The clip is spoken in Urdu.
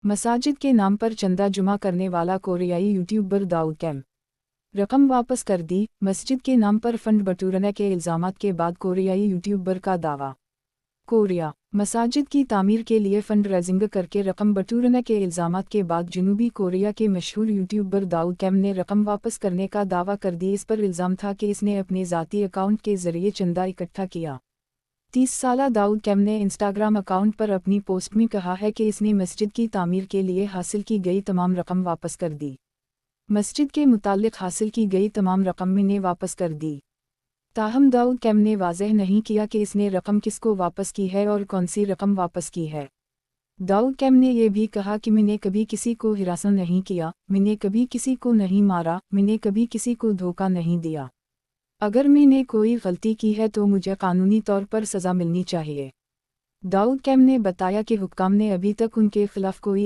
مساجد کے نام پر چندہ جمع کرنے والا کوریائی یوٹیوبر داؤد کیم رقم واپس کر دی۔ مسجد کے نام پر فنڈ بٹورنے کے الزامات کے بعد کوریائی یوٹیوبر کا دعویٰ۔ کوریا مساجد کی تعمیر کے لیے فنڈ ریزنگ کر کے رقم بٹورنے کے الزامات کے بعد جنوبی کوریا کے مشہور یوٹیوبر داؤد کیم نے رقم واپس کرنے کا دعویٰ کر دی۔ اس پر الزام تھا کہ اس نے اپنے ذاتی اکاؤنٹ کے ذریعے چندہ اکٹھا کیا۔ 30 سالہ داؤد کیم نے انسٹاگرام اکاؤنٹ پر اپنی پوسٹ میں کہا ہے کہ اس نے مسجد کی تعمیر کے لیے حاصل کی گئی تمام رقم واپس کر دی۔ مسجد کے متعلق حاصل کی گئی تمام رقم میں نے واپس کر دی۔ تاہم داؤد کیم نے واضح نہیں کیا کہ اس نے رقم کس کو واپس کی ہے اور کون سی رقم واپس کی ہے۔ داؤد کیم نے یہ بھی کہا کہ میں نے کبھی کسی کو ہراساں نہیں کیا، میں نے کبھی کسی کو نہیں مارا، میں نے کبھی کسی کو دھوکہ نہیں دیا۔ اگر میں نے کوئی غلطی کی ہے تو مجھے قانونی طور پر سزا ملنی چاہیے۔ داؤد کیم نے بتایا کہ حکام نے ابھی تک ان کے خلاف کوئی